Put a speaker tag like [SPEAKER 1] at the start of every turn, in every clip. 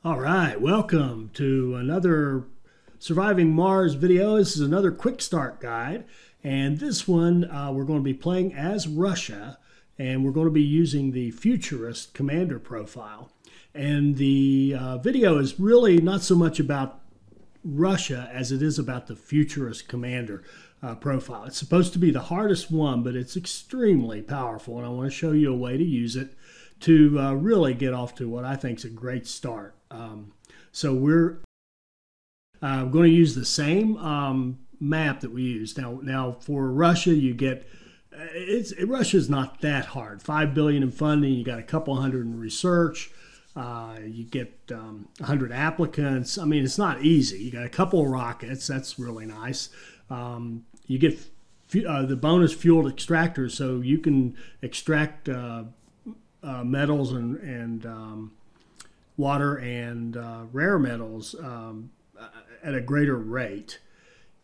[SPEAKER 1] All right, welcome to another Surviving Mars video. This is another quick start guide, and this one we're going to be playing as Russia, and we're going to be using the Futurist commander profile. And the video is really not so much about Russia as it is about the Futurist commander profile. It's supposed to be the hardest one, but it's extremely powerful, and I want to show you a way to use it to really get off to what I think is a great start. So we're going to use the same map that we used. Now for Russia, you get Russia's not that hard. 5 billion in funding. You got a couple hundred in research. You get 100 applicants. I mean, it's not easy. You got a couple of rockets. That's really nice. You get the bonus fueled extractors, so you can extract metals and water and rare metals at a greater rate.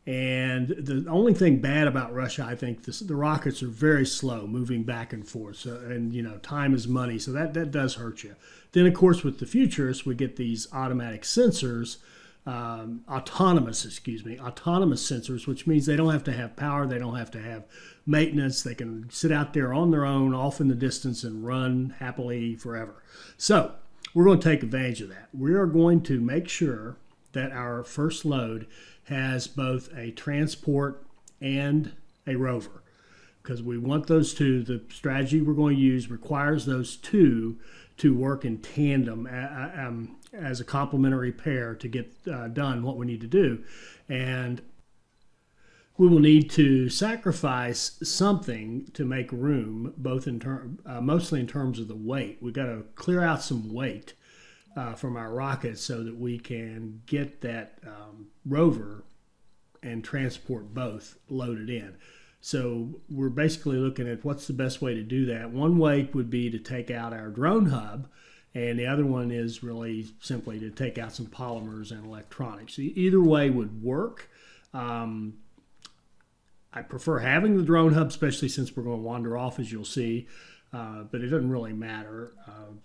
[SPEAKER 1] And the only thing bad about Russia, I think, the rockets are very slow moving back and forth. So, and you know, time is money, so that does hurt you. Then, of course, with the Futurists, we get these automatic sensors, autonomous sensors, which means they don't have to have power, they don't have to have maintenance, they can sit out there on their own, off in the distance, and run happily forever. So we're going to take advantage of that. We are going to make sure that our first load has both a transport and a rover, because we want those two. The strategy we're going to use requires those two to work in tandem as a complementary pair to get done what we need to do. And we will need to sacrifice something to make room, both in mostly in terms of the weight. We've got to clear out some weight from our rockets so that we can get that rover and transport both loaded in. So we're basically looking at what's the best way to do that. One way would be to take out our drone hub, and the other one is really simply to take out some polymers and electronics. Either way would work. I prefer having the drone hub, especially since we're going to wander off, as you'll see, but it doesn't really matter.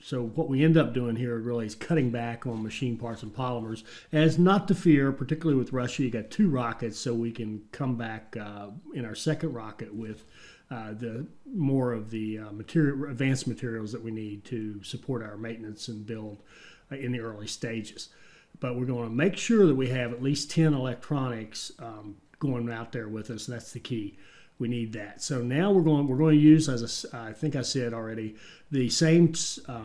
[SPEAKER 1] So what we end up doing here really is cutting back on machine parts and polymers, as not to fear, particularly with Russia. You got 2 rockets, so we can come back in our second rocket with the more of the advanced materials that we need to support our maintenance and build in the early stages. But we're going to make sure that we have at least 10 electronics going out there with us. That's the key. We need that. So now we're going to use, as I think I said already, the same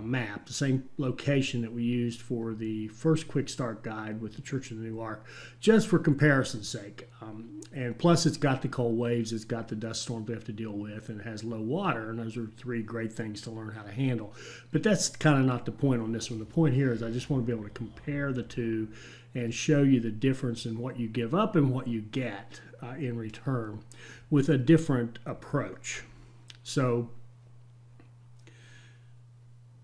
[SPEAKER 1] map, the same location that we used for the first quick start guide with the Church of the New Ark, just for comparison's sake. And plus, it's got the cold waves, it's got the dust storms we have to deal with, and it has low water. And those are 3 great things to learn how to handle. But that's kind of not the point on this one. The point here is I just want to be able to compare the two and show you the difference in what you give up and what you get in return with a different approach. So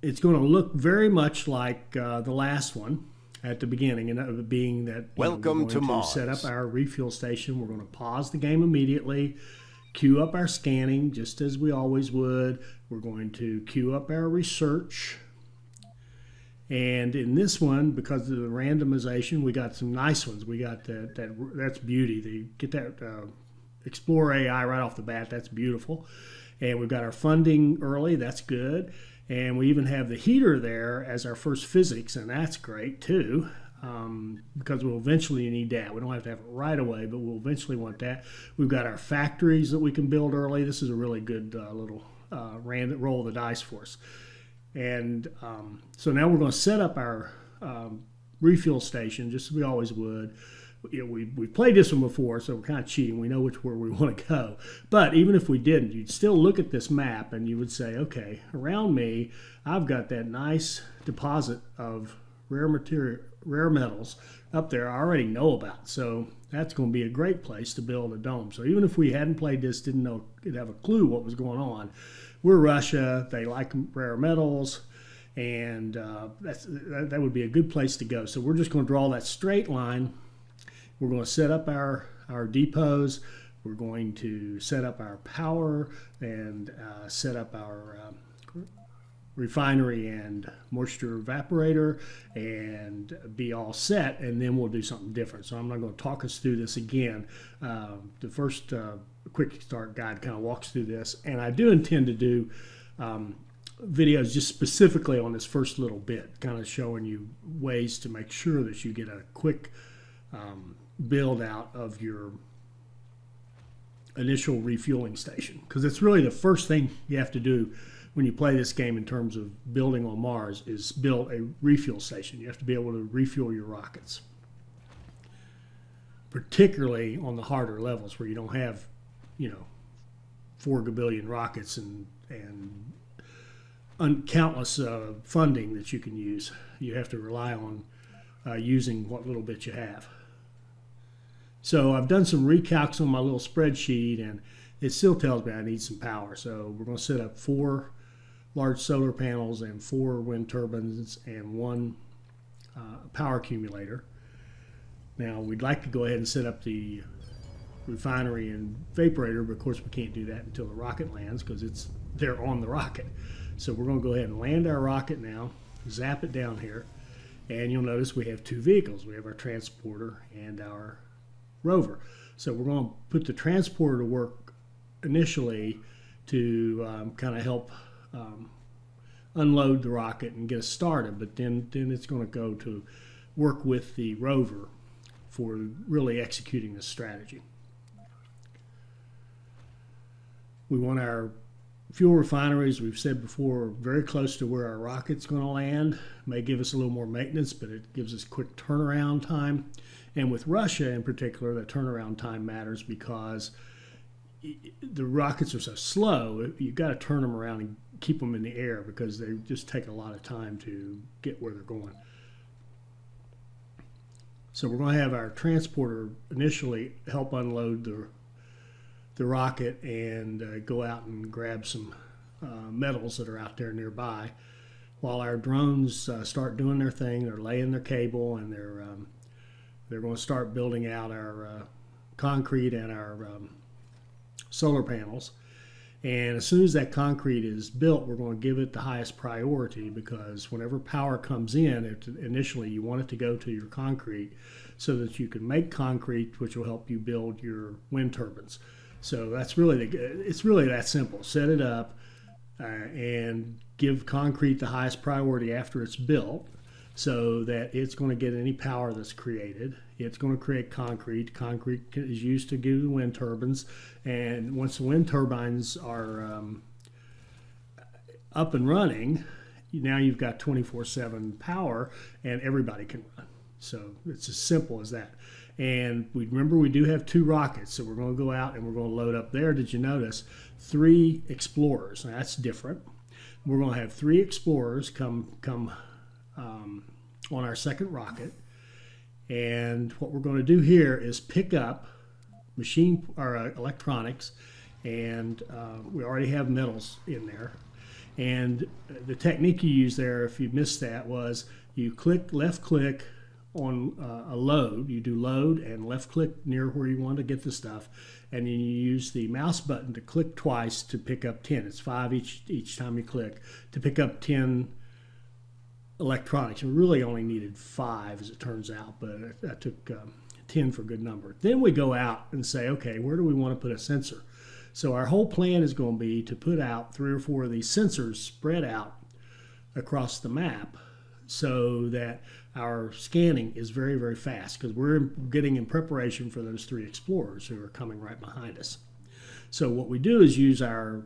[SPEAKER 1] it's going to look very much like the last one at the beginning, and that would being that
[SPEAKER 2] Welcome
[SPEAKER 1] we're going
[SPEAKER 2] to Mars.
[SPEAKER 1] Set up our refuel station. We're going to pause the game immediately, queue up our scanning just as we always would. We're going to queue up our research. And in this one, because of the randomization, we got some nice ones. We got that's beauty. They get that Explore AI right off the bat. That's beautiful. And we've got our funding early. That's good. And we even have the heater there as our first physics, and that's great too, because we'll eventually need that. We don't have to have it right away, but we'll eventually want that. We've got our factories that we can build early. This is a really good little random roll of the dice for us. And so now we're going to set up our refuel station just as we always would. You know, we've played this one before, so we're kind of cheating. We know where we want to go. But even if we didn't, you'd still look at this map and you would say, okay, around me, I've got that nice deposit of rare metals up there I already know about. So that's going to be a great place to build a dome. So even if we hadn't played this, didn't have a clue what was going on, we're Russia, they like rare metals, and that would be a good place to go. So we're just going to draw that straight line. We're going to set up our depots. We're going to set up our power and set up our refinery and moisture evaporator and be all set, and then we'll do something different. So I'm not going to talk us through this again. The first quick start guide kind of walks through this, and I do intend to do videos just specifically on this first little bit, kind of showing you ways to make sure that you get a quick build out of your initial refueling station, because it's really the first thing you have to do when you play this game in terms of building on Mars is build a refuel station. You have to be able to refuel your rockets, particularly on the harder levels where you don't have, 4 gabillion rockets and countless funding that you can use. You have to rely on using what little bit you have. So I've done some recalcs on my little spreadsheet, and it still tells me I need some power. So we're going to set up 4 large solar panels and 4 wind turbines and 1 power accumulator. Now we'd like to go ahead and set up the refinery and vaporator, but of course we can't do that until the rocket lands because they're on the rocket. So we're going to go ahead and land our rocket now, zap it down here, and you'll notice we have 2 vehicles. We have our transporter and our rover. So we're going to put the transporter to work initially to kind of help unload the rocket and get us started, but then it's going to go to work with the rover for really executing this strategy. We want our fuel refineries, we've said before, very close to where our rocket's going to land. May give us a little more maintenance, but it gives us quick turnaround time. And with Russia in particular, that turnaround time matters because the rockets are so slow, you've got to turn them around and keep them in the air because they just take a lot of time to get where they're going. So we're going to have our transporter initially help unload the rocket and go out and grab some metals that are out there nearby, while our drones start doing their thing. They're laying their cable, and they're going to start building out our concrete and our solar panels. And as soon as that concrete is built, we're going to give it the highest priority, because whenever power comes in, initially you want it to go to your concrete so that you can make concrete, which will help you build your wind turbines. So that's really it's really that simple. Set it up and give concrete the highest priority after it's built, so that it's going to get any power that's created. It's going to create concrete. Concrete is used to give the wind turbines, and once the wind turbines are up and running, now you've got 24/7 power, and everybody can run. So it's as simple as that. And remember, we do have 2 rockets, so we're going to go out and we're going to load up there. Did you notice 3 Explorers? Now, that's different. We're going to have 3 Explorers come on our second rocket, and what we're going to do here is pick up electronics, and we already have metals in there. And the technique you use there, if you missed that, was you left click on a load. You do load and left click near where you want to get the stuff, and then you use the mouse button to click twice to pick up 10. It's 5 each time you click to pick up 10 electronics. We really only needed 5 as it turns out, but I took 10 for a good number. Then we go out and say, okay, where do we want to put a sensor? So our whole plan is going to be to put out 3 or 4 of these sensors spread out across the map, so that our scanning is very, very fast, because we're getting in preparation for those 3 Explorers who are coming right behind us. So what we do is use our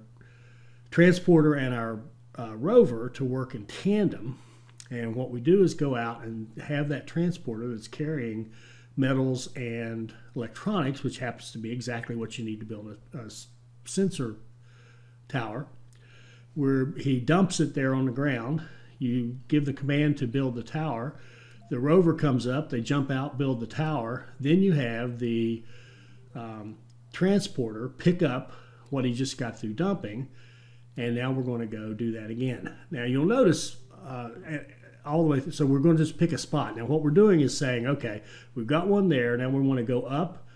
[SPEAKER 1] transporter and our rover to work in tandem. And what we do is go out and have that transporter that's carrying metals and electronics, which happens to be exactly what you need to build a sensor tower, where he dumps it there on the ground. You give the command to build the tower. The rover comes up, they jump out, build the tower. Then you have the transporter pick up what he just got through dumping, and now we're going to go do that again. Now you'll notice all the way through, so we're going to just pick a spot. Now what we're doing is saying, okay, we've got one there, now we want to go up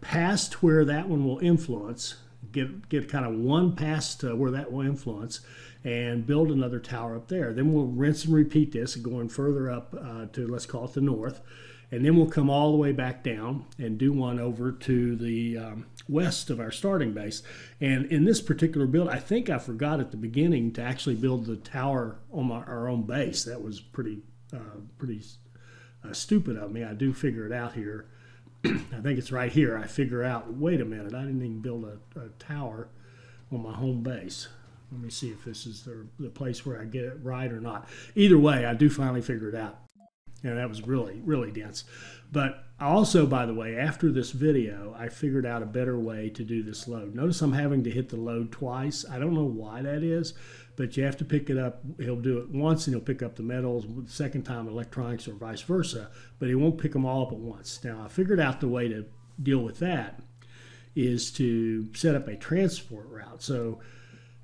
[SPEAKER 1] past where that one will influence, get kind of one past where that will influence, and build another tower up there. Then we'll rinse and repeat this, going further up to, let's call it the north, and then we'll come all the way back down and do one over to the west of our starting base. And in this particular build, I think I forgot at the beginning to actually build the tower on our own base. That was pretty stupid of me. I do figure it out here. I think it's right here. I figure out, wait a minute, I didn't even build a tower on my home base. Let me see if this is the place where I get it right or not. Either way, I do finally figure it out. And that was really, really dense. But also, by the way, after this video, I figured out a better way to do this load. Notice I'm having to hit the load twice. I don't know why that is, but you have to pick it up. He'll do it once and he'll pick up the metals, the second time electronics, or vice versa, but he won't pick them all up at once. Now, I figured out the way to deal with that is to set up a transport route. So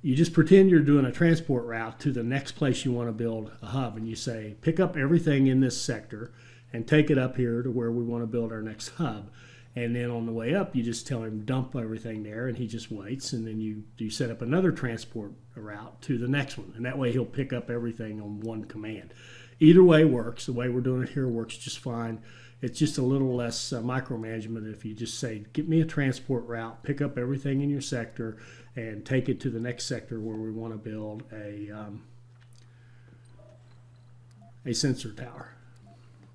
[SPEAKER 1] you just pretend you're doing a transport route to the next place you want to build a hub, and you say, pick up everything in this sector and take it up here to where we want to build our next hub. And then on the way up, you just tell him dump everything there, and he just waits, and then you set up another transport route to the next one, and that way he'll pick up everything on one command. Either way works. The way we're doing it here works just fine. It's just a little less micromanagement if you just say, get me a transport route, pick up everything in your sector, and take it to the next sector where we want to build a sensor tower.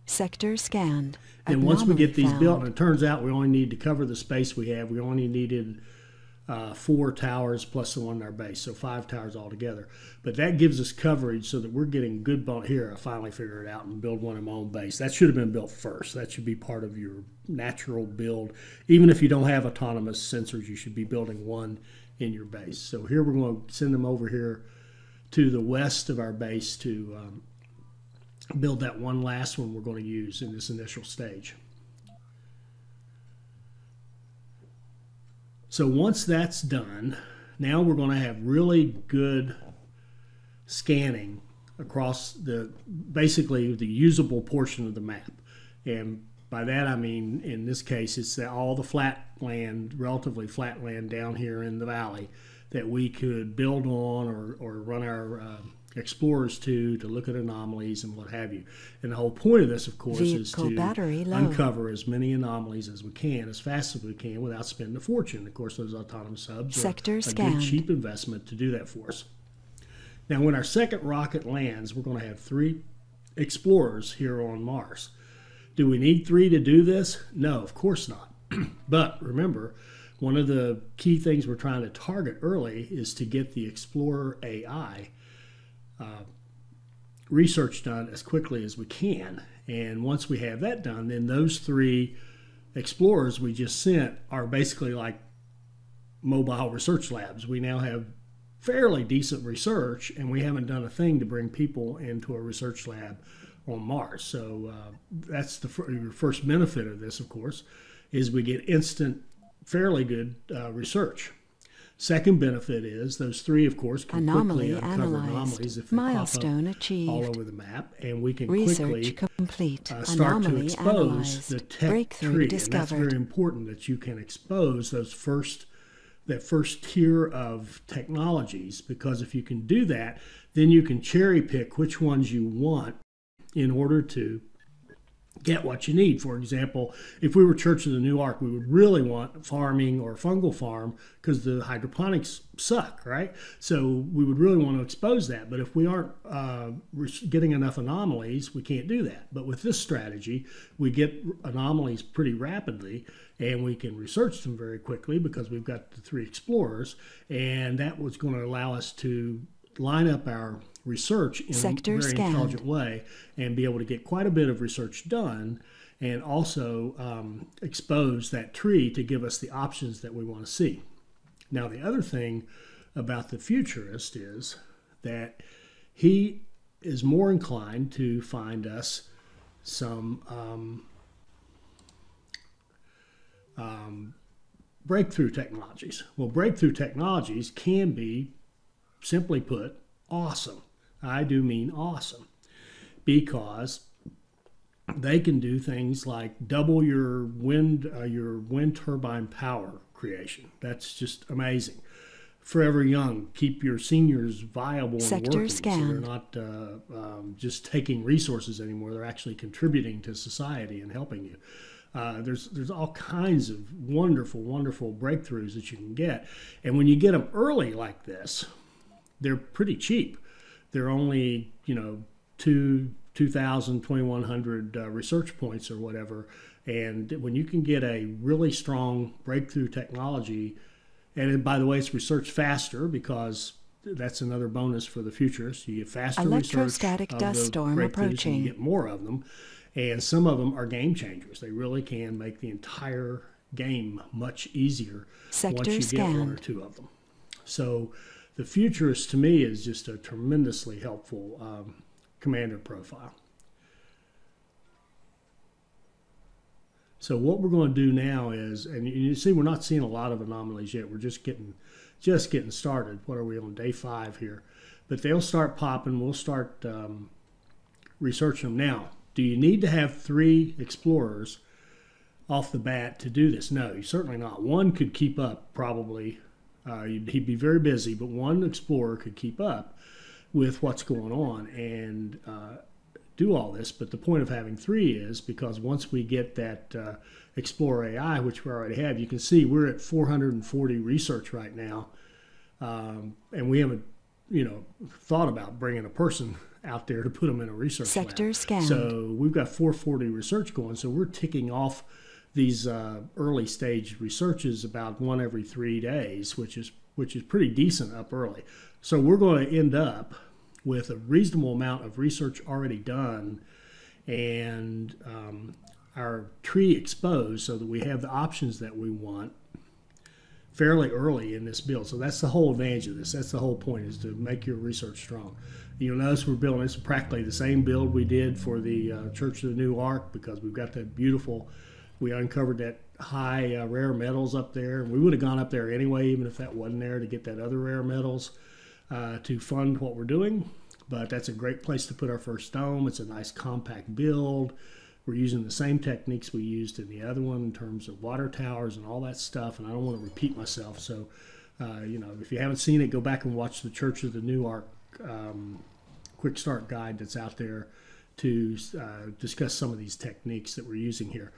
[SPEAKER 2] Sector scanned.
[SPEAKER 1] And once we get these built, and it turns out we only need to cover the space we have, we only needed 4 towers plus the one in our base, so 5 towers altogether. But that gives us coverage so that we're getting good bump here. I finally figured it out and build one in my own base. That should have been built first. That should be part of your natural build. Even if you don't have autonomous sensors, you should be building one in your base. So here we're going to send them over here to the west of our base to build that one last one we're going to use in this initial stage. So once that's done, now we're going to have really good scanning across basically the usable portion of the map. And by that I mean, in this case, it's all the flat land, relatively flat land down here in the valley that we could build on or run our explorers to look at anomalies and what have you. And the whole point of this, of course, is to uncover as many anomalies as we can, as fast as we can, without spending a fortune. Of course, those autonomous hubs are a good, cheap investment to do that for us. Now, when our second rocket lands, we're going to have 3 explorers here on Mars. Do we need 3 to do this? No, of course not. But remember, one of the key things we're trying to target early is to get the Explorer AI research done as quickly as we can. And once we have that done, then those 3 explorers we just sent are basically like mobile research labs. We now have fairly decent research, and we haven't done a thing to bring people into a research lab on Mars. So that's the first benefit of this, of course, is we get instant, fairly good research. Second benefit is those 3, of course, can quickly uncover anomalies if they pop up all over the map, and we can quickly start to expose the tech tree. And that's very important, that you can expose that first tier of technologies, because if you can do that, then you can cherry pick which ones you want in order to get what you need. For example, if we were Church of the New Ark, we would really want farming or fungal farm because the hydroponics suck, right? So we would really want to expose that. But if we aren't getting enough anomalies, we can't do that. But with this strategy, we get anomalies pretty rapidly, and we can research them very quickly because we've got the 3 explorers, and that was going to allow us to line up our research in a very intelligent way and be able to get quite a bit of research done, and also expose that tree to give us the options that we want to see. Now, the other thing about the Futurist is that he is more inclined to find us some breakthrough technologies. Well, breakthrough technologies can be, simply put, awesome. I do mean awesome, because they can do things like double your wind turbine power creation. That's just amazing. Forever Young, keep your seniors viable and
[SPEAKER 2] Sector
[SPEAKER 1] working,
[SPEAKER 2] scanned.
[SPEAKER 1] so they're not just taking resources anymore. They're actually contributing to society and helping you. There's all kinds of wonderful, wonderful breakthroughs that you can get. And when you get them early like this, they're pretty cheap. They're only, 2,000, 2,100 research points or whatever. And when you can get a really strong breakthrough technology, and by the way, it's researched faster because that's another bonus for the futurists. You get faster
[SPEAKER 2] Electrostatic
[SPEAKER 1] research
[SPEAKER 2] dust
[SPEAKER 1] of the
[SPEAKER 2] storm
[SPEAKER 1] breakthroughs,
[SPEAKER 2] approaching.
[SPEAKER 1] and you get more of them. And some of them are game changers. They really can make the entire game much easier
[SPEAKER 2] Sector
[SPEAKER 1] once you
[SPEAKER 2] scanned.
[SPEAKER 1] get one or two of them. So the Futurist, to me, is just a tremendously helpful commander profile. So what we're going to do now is, and you see we're not seeing a lot of anomalies yet. We're just getting started. What are we on day 5 here? But they'll start popping. We'll start researching them now. Do you need to have 3 explorers off the bat to do this? No, certainly not. One could keep up probably. He'd be very busy, but one explorer could keep up with what's going on and do all this. But the point of having 3 is because once we get that Explorer AI, which we already have, you can see we're at 440 research right now, and we haven't, thought about bringing a person out there to put them in a research
[SPEAKER 2] Sector
[SPEAKER 1] lab.
[SPEAKER 2] scanned.
[SPEAKER 1] So we've got 440 research going. So we're ticking off these early stage researches about 1 every 3 days, which is pretty decent up early. So we're going to end up with a reasonable amount of research already done and our tree exposed so that we have the options that we want fairly early in this build. So that's the whole advantage of this. That's the whole point, is to make your research strong. You'll notice we're building this practically the same build we did for the Church of the New Ark, because we've got that beautiful, we uncovered that high rare metals up there. We would have gone up there anyway, even if that wasn't there, to get that other rare metals to fund what we're doing. But that's a great place to put our first dome. It's a nice compact build. We're using the same techniques we used in the other one in terms of water towers and all that stuff, and I don't want to repeat myself. So, if you haven't seen it, go back and watch the Church of the New Ark quick start guide that's out there to discuss some of these techniques that we're using here.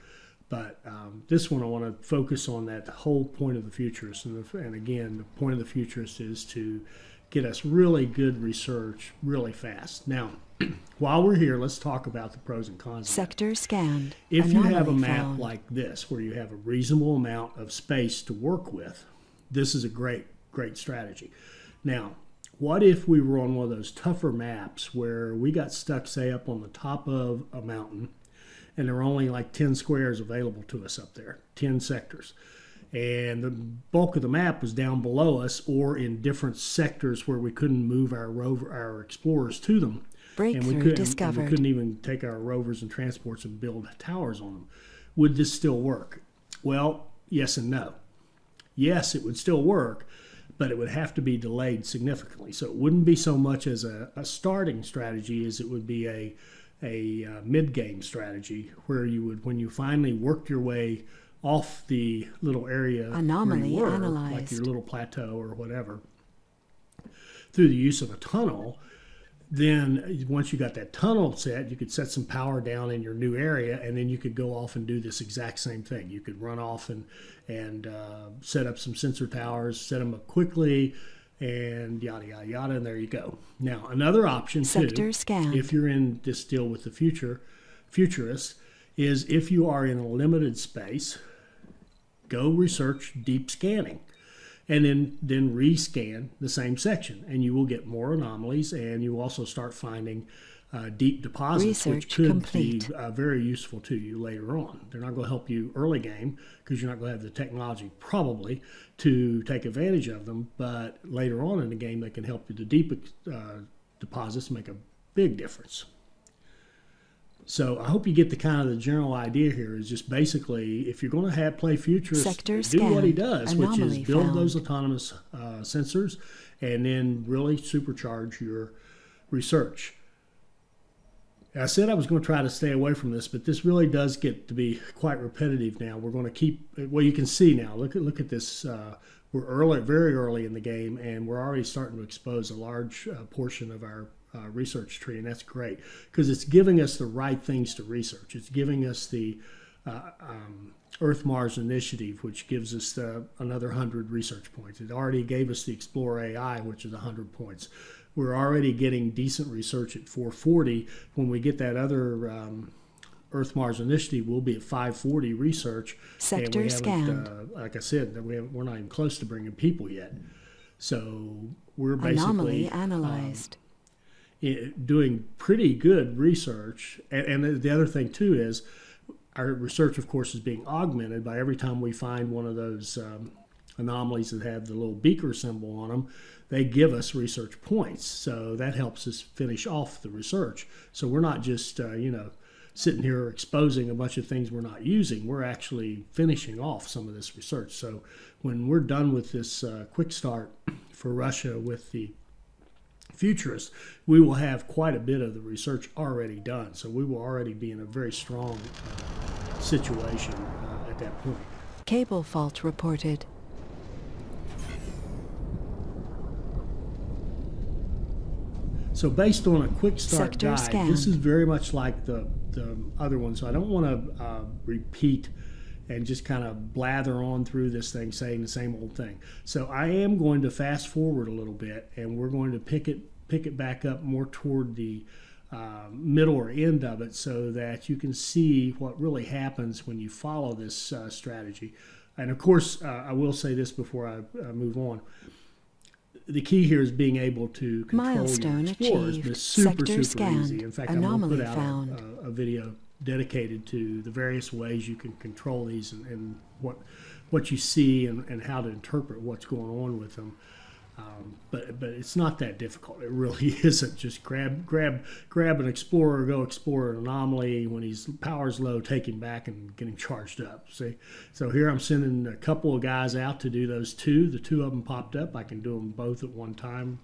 [SPEAKER 1] But this one, I want to focus on that whole point of the Futurist. And again, the point of the Futurist is to get us really good research really fast. Now, while we're here, let's talk about the pros and cons.
[SPEAKER 2] Sector scanned.
[SPEAKER 1] If you have a
[SPEAKER 2] Anomaly
[SPEAKER 1] map
[SPEAKER 2] found.
[SPEAKER 1] like this, where you have a reasonable amount of space to work with, this is a great strategy. Now, what if we were on one of those tougher maps where we got stuck, say, up on the top of a mountain, and there were only like 10 squares available to us up there, 10 sectors. And the bulk of the map was down below us or in different sectors where we couldn't move our explorers to them.
[SPEAKER 2] Breakthrough discovered.
[SPEAKER 1] We couldn't even take our rovers and transports and build towers on them. Would this still work? Well, yes and no. Yes, it would still work, but it would have to be delayed significantly. So it wouldn't be so much as a starting strategy as it would be a mid-game strategy, where you would, when you finally worked your way off the little area
[SPEAKER 2] Anomaly
[SPEAKER 1] where you were,
[SPEAKER 2] analyzed.
[SPEAKER 1] like your little plateau or whatever, through the use of a tunnel, then once you got that tunnel set, you could set some power down in your new area, and then you could go off and do this exact same thing. You could run off and set up some sensor towers, set them up quickly, and yada, yada, yada, and there you go. Now, another option,
[SPEAKER 2] Sector
[SPEAKER 1] too,
[SPEAKER 2] scanned.
[SPEAKER 1] if you're in this deal with the futurists, is if you are in a limited space, go research deep scanning, and then rescan the same section, and you will get more anomalies, and you will also start finding deep deposits, which
[SPEAKER 2] Research
[SPEAKER 1] could
[SPEAKER 2] complete.
[SPEAKER 1] be very useful to you later on. They're not going to help you early game because you're not going to have the technology probably to take advantage of them, but later on in the game they can help you. The deep deposits make a big difference. So I hope you get the kind of the general idea here is just basically, if you're going to play Futurist,
[SPEAKER 2] Sector
[SPEAKER 1] do what he
[SPEAKER 2] scanned.
[SPEAKER 1] does, which is
[SPEAKER 2] Anomaly
[SPEAKER 1] build
[SPEAKER 2] found.
[SPEAKER 1] those autonomous sensors and then really supercharge your research. I said I was going to try to stay away from this, but this really does get to be quite repetitive now. We're going to keep, well, you can see now, look at this. We're very early in the game, and we're already starting to expose a large portion of our research tree, and that's great because it's giving us the right things to research. It's giving us the Earth-Mars Initiative, which gives us another 100 research points. It already gave us the Explorer AI, which is 100 points. We're already getting decent research at 440. When we get that other Earth-Mars Initiative, we'll be at 540 research.
[SPEAKER 2] Sector scanned.
[SPEAKER 1] Like I said, we're not even close to bringing people yet. So we're
[SPEAKER 2] Anomaly
[SPEAKER 1] basically
[SPEAKER 2] analyzed.
[SPEAKER 1] Doing pretty good research. And the other thing, too, is our research, of course, is being augmented by every time we find one of those anomalies that have the little beaker symbol on them. They give us research points, so that helps us finish off the research. So we're not just, sitting here exposing a bunch of things we're not using. We're actually finishing off some of this research. So when we're done with this quick start for Russia with the Futurist, we will have quite a bit of the research already done. So we will already be in a very strong situation at that point.
[SPEAKER 2] Cable fault reported.
[SPEAKER 1] So based on a quick start
[SPEAKER 2] Sector
[SPEAKER 1] guide,
[SPEAKER 2] scanned.
[SPEAKER 1] this is very much like the other one. So I don't want to repeat and just kind of blather on through this thing saying the same old thing. So I am going to fast forward a little bit, and we're going to pick it back up more toward the middle or end of it so that you can see what really happens when you follow this strategy. And of course, I will say this before I move on. The key here is being able to control
[SPEAKER 2] Milestone
[SPEAKER 1] your explorers.
[SPEAKER 2] achieved.
[SPEAKER 1] It's super,
[SPEAKER 2] Sector
[SPEAKER 1] super
[SPEAKER 2] scanned.
[SPEAKER 1] easy. In fact,
[SPEAKER 2] Anomaly
[SPEAKER 1] I'm going to
[SPEAKER 2] found.
[SPEAKER 1] put out a video dedicated to the various ways you can control these and what you see and how to interpret what's going on with them. But it's not that difficult. It really isn't. Just grab an explorer, go explore an anomaly. When his power's low, take him back and get him charged up. See, so here I'm sending a couple of guys out to do those two. The two of them popped up. I can do them both at one time,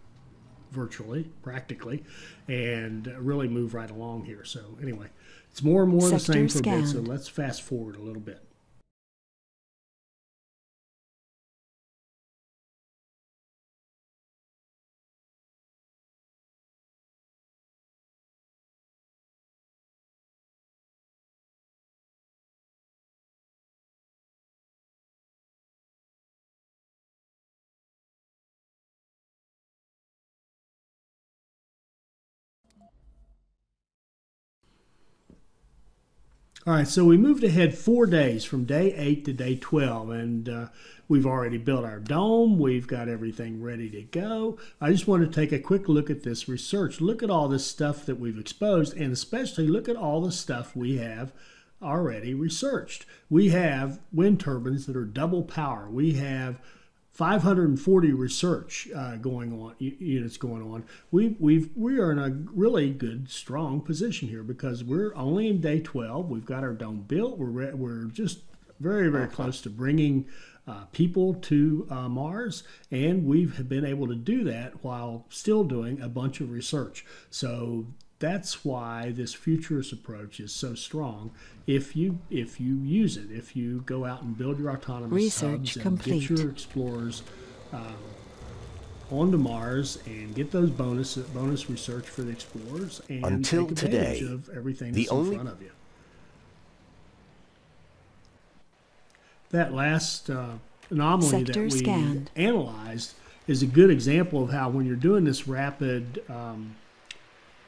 [SPEAKER 1] virtually, practically, and really move right along here. So anyway, it's more and more the same for a bit. So let's fast forward a little bit. All right, so we moved ahead 4 days from day 8 to day 12, and we've already built our dome. We've got everything ready to go. I just want to take a quick look at this research. Look at all this stuff that we've exposed, and especially look at all the stuff we have already researched. We have wind turbines that are double power. We have 540 research units going on. We are in a really good, strong position here because we're only in day 12. We've got our dome built. We're just very, very close to bringing people to Mars, and we've been able to do that while still doing a bunch of research. So that's why this futurist approach is so strong. If you use it, if you go out and build your autonomous subs and get your explorers onto Mars and get those bonus research for the explorers and
[SPEAKER 3] until
[SPEAKER 1] take
[SPEAKER 3] today,
[SPEAKER 1] advantage of everything that's in front of you. That last anomaly that we analyzed is a good example of how when you're doing this rapid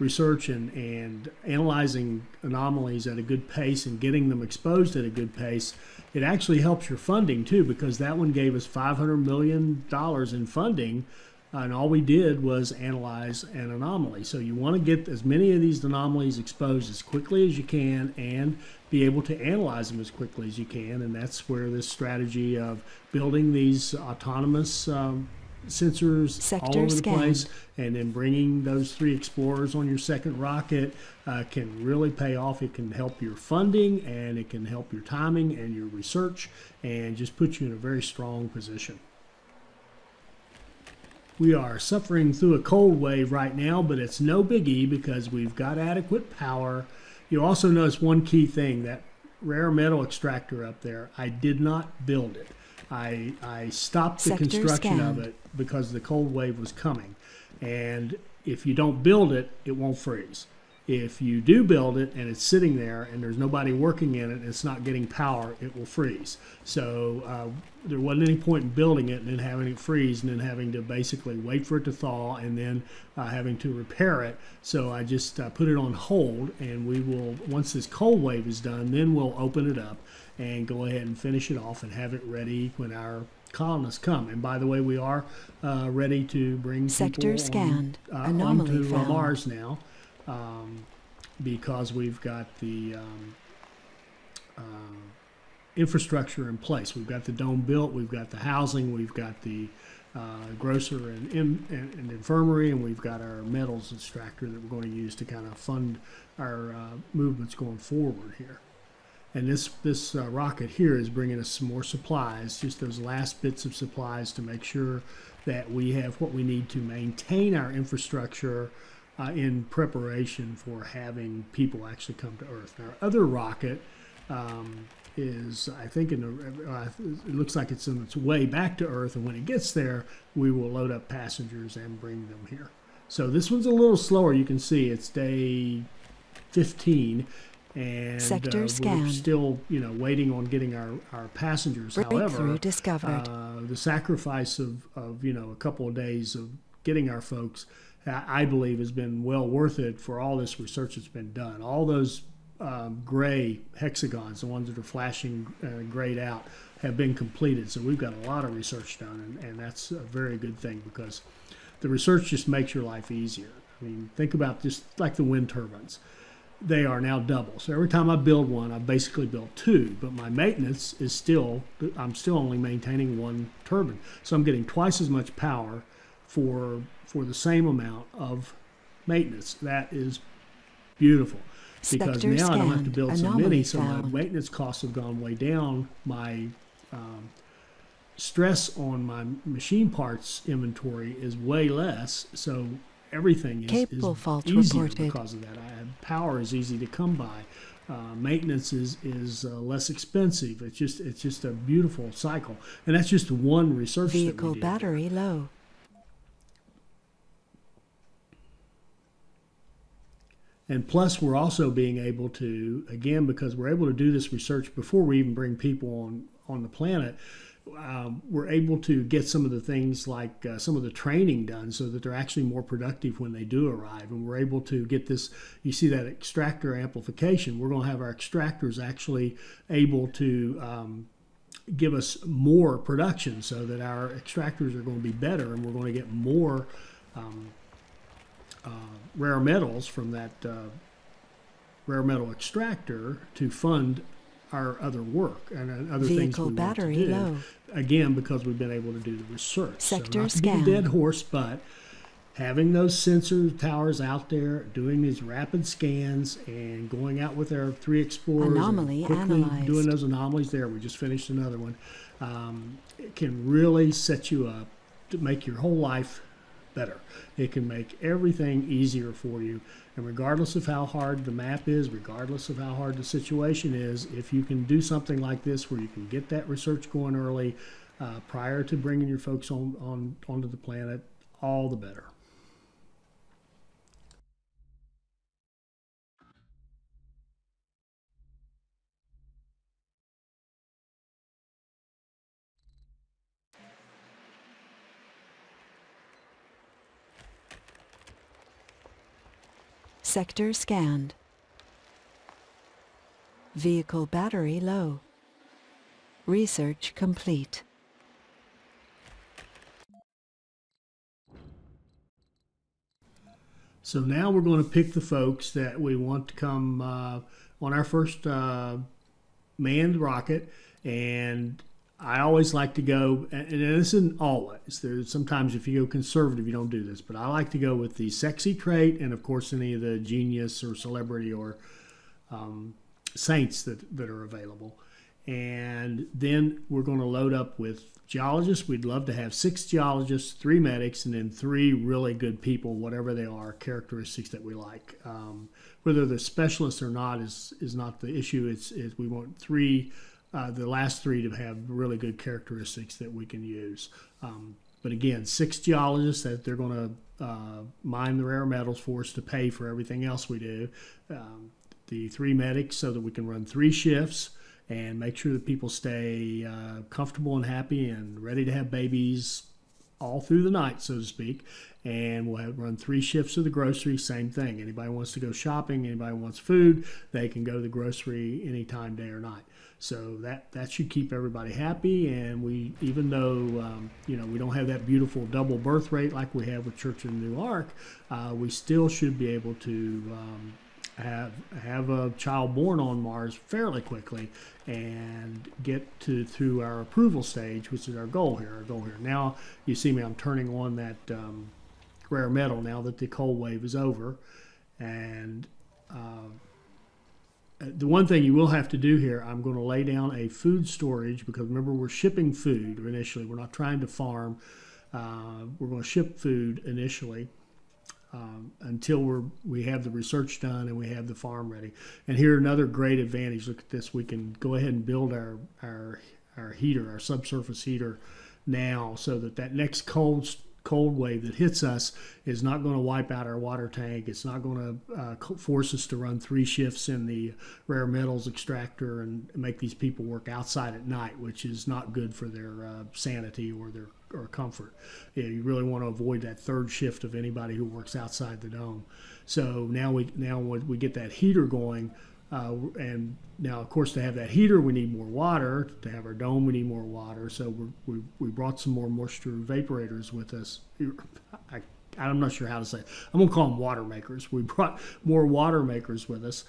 [SPEAKER 1] research and analyzing anomalies at a good pace and getting them exposed at a good pace, it actually helps your funding too, because that one gave us $500 million in funding, and all we did was analyze an anomaly. So you want to get as many of these anomalies exposed as quickly as you can and be able to analyze them as quickly as you can, and that's where this strategy of building these autonomous sensors all over the place and then bringing those 3 explorers on your second rocket can really pay off. It can help your funding, and it can help your timing and your research, and just put you in a very strong position. We are suffering through a cold wave right now, but it's no biggie because we've got adequate power. You also notice one key thing, that rare metal extractor up there, I did not build it. I stopped the construction of it because the cold wave was coming. And if you don't build it, it won't freeze. If you do build it and it's sitting there and there's nobody working in it and it's not getting power, it will freeze. So there wasn't any point in building it and then having it freeze and then having to basically wait for it to thaw and then having to repair it. So I just put it on hold, and we will, once this cold wave is done, then we'll open it up and go ahead and finish it off and have it ready when our colonists come. And by the way, we are ready to bring
[SPEAKER 2] Sector
[SPEAKER 1] people
[SPEAKER 2] scanned.
[SPEAKER 1] on,
[SPEAKER 2] Anomaly
[SPEAKER 1] onto
[SPEAKER 2] found.
[SPEAKER 1] Mars now. Because we've got the infrastructure in place. We've got the dome built, we've got the housing, we've got the grocer and infirmary, and we've got our metals extractor that we're going to use to kind of fund our movements going forward here. And this rocket here is bringing us some more supplies, just those last bits of supplies to make sure that we have what we need to maintain our infrastructure in preparation for having people actually come to Earth. Our other rocket is, I think, it looks like it's on its way back to Earth, and when it gets there, we will load up passengers and bring them here. So this one's a little slower. You can see it's day 15, and
[SPEAKER 2] Sector scanned.
[SPEAKER 1] we're still, waiting on getting our passengers. However,
[SPEAKER 2] discovered.
[SPEAKER 1] The sacrifice of a couple of days of getting our folks, I believe, has been well worth it for all this research that's been done. All those gray hexagons, the ones that are flashing grayed out, have been completed. So we've got a lot of research done, and that's a very good thing, because the research just makes your life easier. I mean, think about just like the wind turbines. They are now double. So every time I build one, I basically build two, but my maintenance is I'm still only maintaining one turbine. So I'm getting twice as much power for the same amount of maintenance. That is beautiful, because
[SPEAKER 2] Sector
[SPEAKER 1] now I don't have to
[SPEAKER 2] scanned.
[SPEAKER 1] build so
[SPEAKER 2] Anomaly
[SPEAKER 1] many, so my
[SPEAKER 2] found.
[SPEAKER 1] maintenance costs have gone way down. My stress on my machine parts inventory is way less, so everything is
[SPEAKER 2] Cable fault
[SPEAKER 1] easier
[SPEAKER 2] reported.
[SPEAKER 1] because of that. Power is easy to come by. Maintenance is less expensive. It's just a beautiful cycle, and that's just one research that we
[SPEAKER 2] Vehicle
[SPEAKER 1] did.
[SPEAKER 2] battery low.
[SPEAKER 1] And plus, we're also being able to, again, because we're able to do this research before we even bring people on the planet, we're able to get some of the things like some of the training done so that they're actually more productive when they do arrive. And we're able to get this, you see that extractor amplification. We're going to have our extractors actually able to give us more production, so that our extractors are going to be better, and we're going to get more rare metals from that rare metal extractor to fund our other work and other things we
[SPEAKER 2] Vehicle battery
[SPEAKER 1] want to do.
[SPEAKER 2] low.
[SPEAKER 1] Again, because we've been able to do the research.
[SPEAKER 2] Sector
[SPEAKER 1] so not to beat
[SPEAKER 2] scan.
[SPEAKER 1] a dead horse, but having those sensor towers out there doing these rapid scans and going out with our 3 explorers
[SPEAKER 2] Anomaly
[SPEAKER 1] and quickly
[SPEAKER 2] analyzed.
[SPEAKER 1] doing those anomalies there. We just finished another one. It can really set you up to make your whole life better. It can make everything easier for you, and regardless of how hard the map is, regardless of how hard the situation is, if you can do something like this where you can get that research going early prior to bringing your folks onto the planet, all the better.
[SPEAKER 2] Sector scanned. Vehicle battery low. Research complete.
[SPEAKER 1] So now we're going to pick the folks that we want to come on our first manned rocket, and I always like to go, and this isn't always, there's sometimes if you go conservative you don't do this, but I like to go with the sexy trait and of course any of the genius or celebrity or saints that are available. And then we're going to load up with geologists. We'd love to have 6 geologists, 3 medics, and then 3 really good people, whatever they are, characteristics that we like. Whether they're specialists or not is not the issue. It's we want 3, the last 3 to have really good characteristics that we can use. But again, 6 geologists that they're going to mine the rare metals for us to pay for everything else we do. The 3 medics so that we can run 3 shifts and make sure that people stay comfortable and happy and ready to have babies all through the night, so to speak. And we'll run 3 shifts of the grocery, same thing. Anybody wants to go shopping, anybody wants food, they can go to the grocery anytime, day or night. So that should keep everybody happy. And we, even though we don't have that beautiful double birth rate like we have with Church of the New Ark, we still should be able to have a child born on Mars fairly quickly and get through our approval stage, which is our goal here. Now you see me, I'm turning on that rare metal now that the cold wave is over. And the one thing you will have to do here, I'm going to lay down a food storage, because remember, we're shipping food initially. We're not trying to farm. We're going to ship food initially. Until we have the research done and we have the farm ready. And here, another great advantage. Look at this. We can go ahead and build our heater, our subsurface heater now, so that next cold wave that hits us is not going to wipe out our water tank. It's not going to force us to run 3 shifts in the rare metals extractor and make these people work outside at night, which is not good for their sanity or their comfort. You really want to avoid that 3rd shift of anybody who works outside the dome. So now we get that heater going, and now, of course, to have that heater, we need more water. To have our dome, we need more water. So we brought some more moisture evaporators with us. I'm not sure how to say it. I'm going to call them water makers. We brought more water makers with us,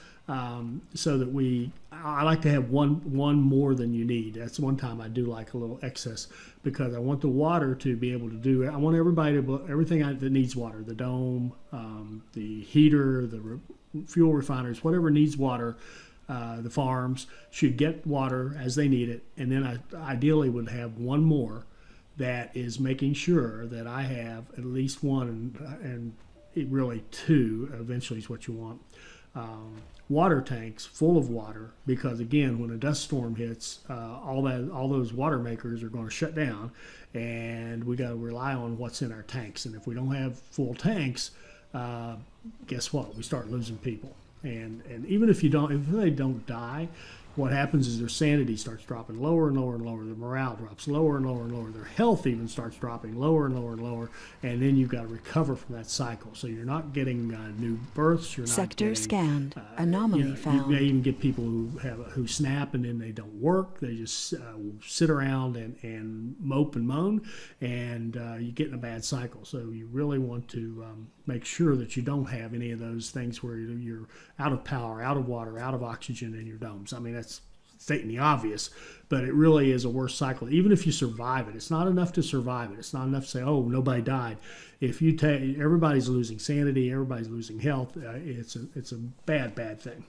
[SPEAKER 1] so that I like to have one more than you need. That's one time I do like a little excess, because I want the water to be able to do it. I want everything that needs water, the dome, the heater, the fuel refiners, whatever needs water. The farms should get water as they need it, and then I ideally would have one more that is making sure that I have at least one, and really 2 eventually is what you want. Water tanks full of water, because again, when a dust storm hits, all those water makers are going to shut down, and we got to rely on what's in our tanks. And if we don't have full tanks, guess what? We start losing people. And even if they don't die, what happens is their sanity starts dropping lower and lower and lower. Their morale drops lower and lower and lower. Their health even starts dropping lower and lower and lower. And then you've got to recover from that cycle. So you're not getting new births. You're not
[SPEAKER 2] Sector
[SPEAKER 1] getting,
[SPEAKER 2] scanned. Anomaly found.
[SPEAKER 1] You may even get people who snap and then they don't work. They just sit around and mope and moan, and you get in a bad cycle. So you really want to make sure that you don't have any of those things where you're out of power, out of water, out of oxygen in your domes. I mean, that's stating the obvious, but it really is a worse cycle. Even if you survive it, it's not enough to survive it. It's not enough to say, oh, nobody died. If you everybody's losing sanity, everybody's losing health, it's a bad thing.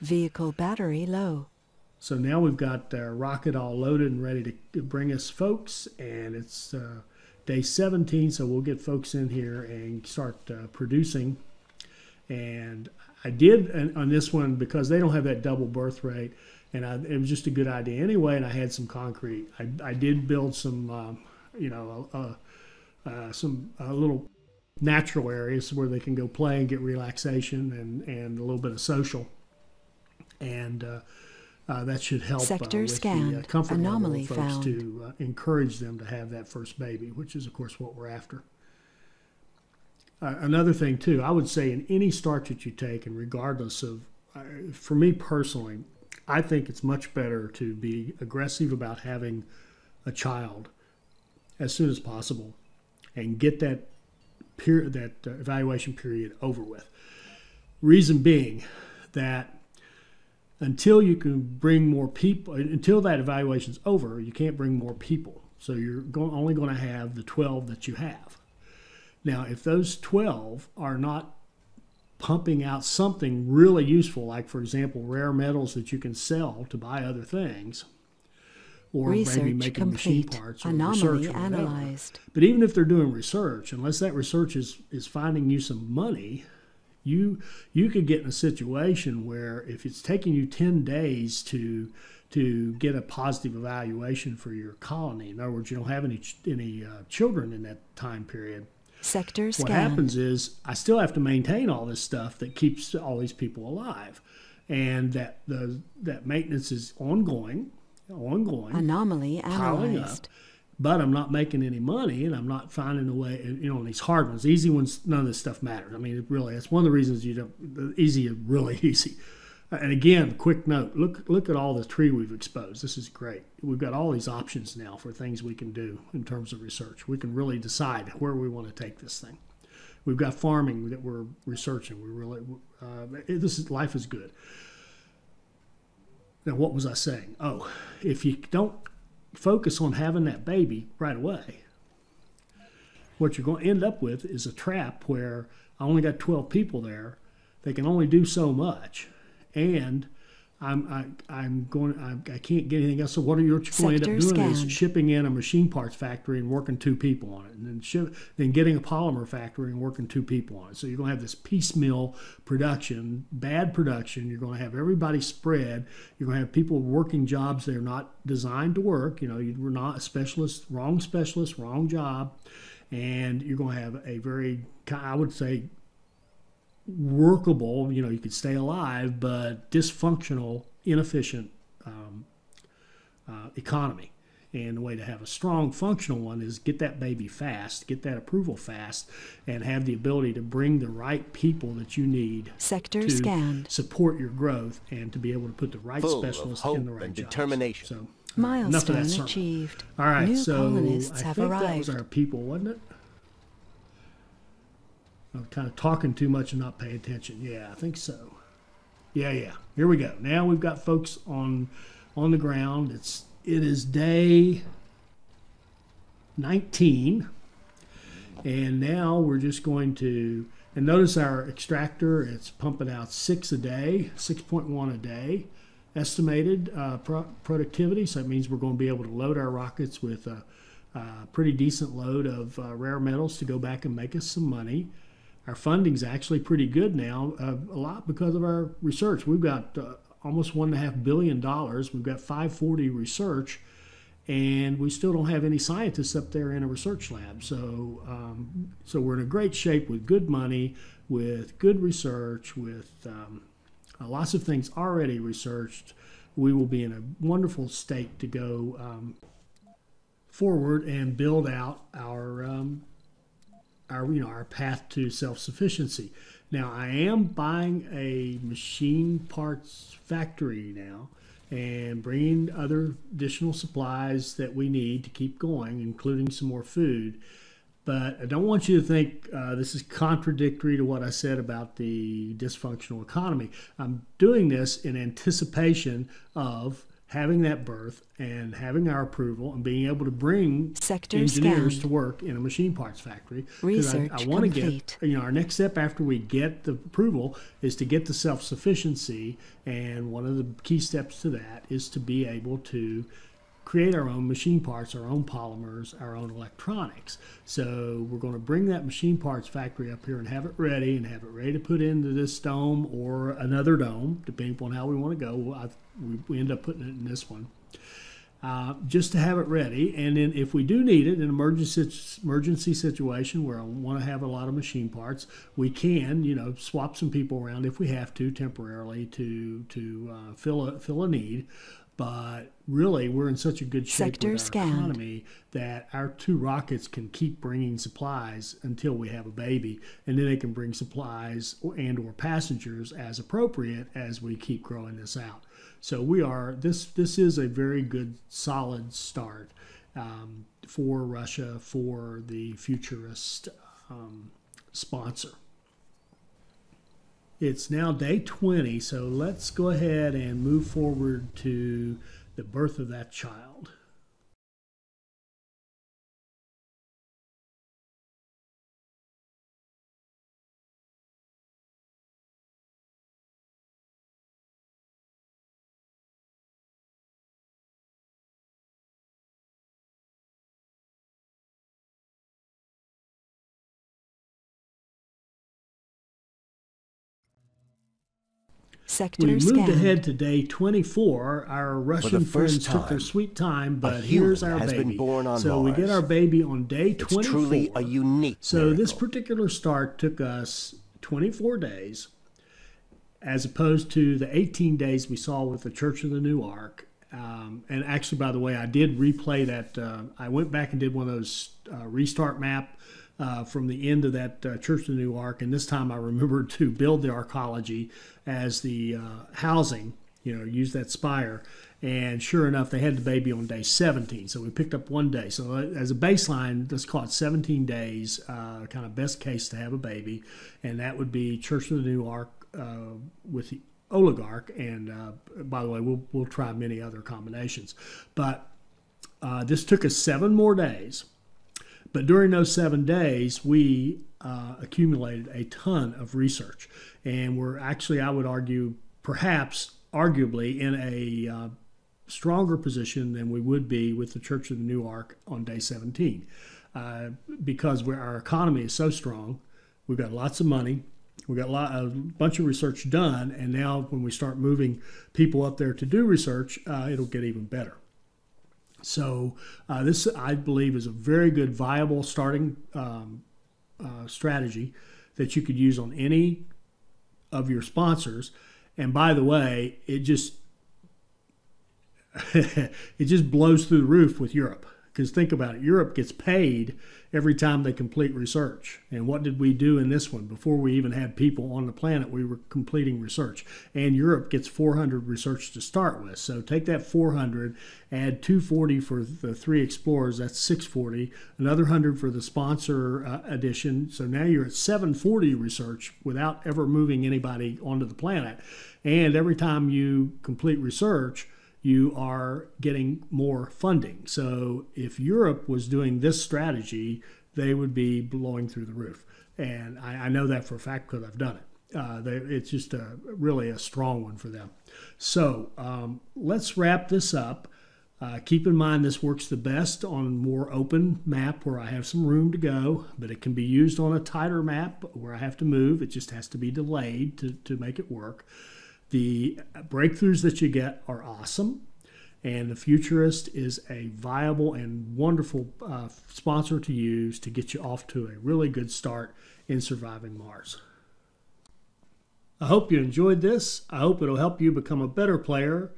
[SPEAKER 2] Vehicle battery low.
[SPEAKER 1] So now we've got our rocket all loaded and ready to bring us folks, and it's day 17, so we'll get folks in here and start producing. And I did on this one, because they don't have that double birth rate, and it was just a good idea anyway, and I had some concrete. I did build some, some little natural areas where they can go play and get relaxation and a little bit of social. And that should help
[SPEAKER 2] Sector
[SPEAKER 1] with
[SPEAKER 2] scanned.
[SPEAKER 1] the comfort
[SPEAKER 2] Anomaly
[SPEAKER 1] level of folks
[SPEAKER 2] found.
[SPEAKER 1] to encourage them to have that first baby, which is, of course, what we're after. Another thing, too, I would say in any start that you take, and regardless of, for me personally, I think it's much better to be aggressive about having a child as soon as possible and get that evaluation period over with. Reason being that until you can bring more people, until that evaluation's over, you can't bring more people. So you're only going to have the 12 that you have. Now, if those 12 are not pumping out something really useful, like, for example, rare metals that you can sell to buy other things, or
[SPEAKER 2] Research
[SPEAKER 1] maybe making machine
[SPEAKER 2] complete.
[SPEAKER 1] parts or
[SPEAKER 2] Anomaly
[SPEAKER 1] research or whatever.
[SPEAKER 2] analyzed.
[SPEAKER 1] But even if they're doing research, unless that research is finding you some money, you could get in a situation where if it's taking you 10 days to get a positive evaluation for your colony, in other words, you don't have any children in that time period,
[SPEAKER 2] Sector
[SPEAKER 1] what
[SPEAKER 2] scanned.
[SPEAKER 1] happens is I still have to maintain all this stuff that keeps all these people alive, and that maintenance is ongoing,
[SPEAKER 2] Anomaly
[SPEAKER 1] piling up.
[SPEAKER 2] analyzed.
[SPEAKER 1] But I'm not making any money, and I'm not finding a way. On these hard ones, easy ones, none of this stuff matters. I mean, that's one of the reasons you don't. Easy is really easy. And again, quick note: look at all the tree we've exposed. This is great. We've got all these options now for things we can do in terms of research. We can really decide where we want to take this thing. We've got farming that we're researching. We really life is good. Now, what was I saying? Oh, if you don't focus on having that baby right away, what you're going to end up with is a trap where I only got 12 people there. They can only do so much, and I can't get anything else. So what you're going to end up doing is shipping in a machine parts factory and working 2 people on it, and then getting a polymer factory and working 2 people on it. So you're going to have this piecemeal production, bad production. You're going to have everybody spread. You're going to have people working jobs they're not designed to work. You were not a specialist, wrong job, and you're going to have a very, I would say, workable, you could stay alive, but dysfunctional, inefficient economy. And the way to have a strong, functional one is get that baby fast, get that approval fast, and have the ability to bring the right people that you need
[SPEAKER 2] Sector
[SPEAKER 1] to
[SPEAKER 2] scanned.
[SPEAKER 1] support your growth and to be able to put the right specialists in the right
[SPEAKER 3] and
[SPEAKER 1] jobs.
[SPEAKER 3] Determination.
[SPEAKER 1] So,
[SPEAKER 2] Milestone achieved.
[SPEAKER 1] All right,
[SPEAKER 2] New
[SPEAKER 1] so
[SPEAKER 2] colonists
[SPEAKER 1] I
[SPEAKER 2] have
[SPEAKER 1] think
[SPEAKER 2] arrived.
[SPEAKER 1] that was our people, wasn't it? I'm kind of talking too much and not paying attention. Yeah, I think so. Yeah. Here we go. Now we've got folks on the ground. It is day 19, and now we're just going to, and notice our extractor, it's pumping out 6 a day, 6.1 a day estimated productivity. So that means we're going to be able to load our rockets with a pretty decent load of rare metals to go back and make us some money. Our funding's actually pretty good now, a lot because of our research. We've got almost $1.5 billion. We've got 540 research, and we still don't have any scientists up there in a research lab. So we're in a great shape with good money, with good research, with lots of things already researched. We will be in a wonderful state to go forward and build out our path to self-sufficiency. Now, I am buying a machine parts factory now and bringing other additional supplies that we need to keep going, including some more food. But I don't want you to think this is contradictory to what I said about the dysfunctional economy. I'm doing this in anticipation of having that birth and having our approval and being able to bring engineers to work in a machine parts factory.
[SPEAKER 2] Research
[SPEAKER 1] I want to
[SPEAKER 2] complete.
[SPEAKER 1] get, our next step after we get the approval is to get the self-sufficiency, and one of the key steps to that is to be able to create our own machine parts, our own polymers, our own electronics. So we're going to bring that machine parts factory up here and have it ready to put into this dome or another dome, depending upon how we want to go. We end up putting it in this one, just to have it ready. And then if we do need it in an emergency situation where I want to have a lot of machine parts, we can, swap some people around if we have to temporarily to fill a need. But really, we're in such a good shape with our economy that our 2 rockets can keep bringing supplies until we have a baby, and then they can bring supplies and/or passengers as appropriate as we keep growing this out. So we are. This is a very good, solid start for Russia, for the Futurist sponsor. It's now day 20, so let's go ahead and move forward to the birth of that child.
[SPEAKER 2] Sector
[SPEAKER 1] we moved
[SPEAKER 2] scanned.
[SPEAKER 1] ahead to day 24. Our Russian friends took their sweet time, but here's our baby.
[SPEAKER 3] Been born on
[SPEAKER 1] so
[SPEAKER 3] Mars.
[SPEAKER 1] We get our baby on day 24.
[SPEAKER 3] It's truly a unique
[SPEAKER 1] So
[SPEAKER 3] miracle.
[SPEAKER 1] this particular start took us 24 days, as opposed to the 18 days we saw with the Church of the New Ark. And actually, by the way, I did replay that. I went back and did one of those restart map from the end of that Church of the New Ark, and this time I remembered to build the arcology as the housing, use that spire. And sure enough, they had the baby on day 17, so we picked up 1 day. So as a baseline, let's call it 17 days, kind of best case to have a baby, and that would be Church of the New Ark with the oligarch, and by the way, we'll try many other combinations. But this took us 7 more days. But during those 7 days, we accumulated a ton of research. And we're actually, I would argue, perhaps arguably in a stronger position than we would be with the Church of the New Ark on day 17. Because our economy is so strong, we've got lots of money, we've got a bunch of research done, and now when we start moving people up there to do research, it'll get even better. So this, I believe, is a very good, viable starting strategy that you could use on any of your sponsors. And by the way, it just it just blows through the roof with Europe. Because think about it, Europe gets paid every time they complete research. And what did we do in this one? Before we even had people on the planet, we were completing research. And Europe gets 400 research to start with. So take that 400, add 240 for the 3 explorers, that's 640. Another 100 for the sponsor addition. So now you're at 740 research without ever moving anybody onto the planet. And every time you complete research, you are getting more funding. So if Europe was doing this strategy, they would be blowing through the roof. And I know that for a fact because I've done it. It's just really a strong one for them. So let's wrap this up. Keep in mind this works the best on a more open map where I have some room to go, but it can be used on a tighter map where I have to move. It just has to be delayed to make it work. The breakthroughs that you get are awesome, and the Futurist is a viable and wonderful sponsor to use to get you off to a really good start in surviving Mars. I hope you enjoyed this. I hope it'll help you become a better player,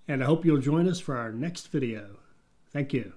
[SPEAKER 1] and I hope you'll join us for our next video. Thank you.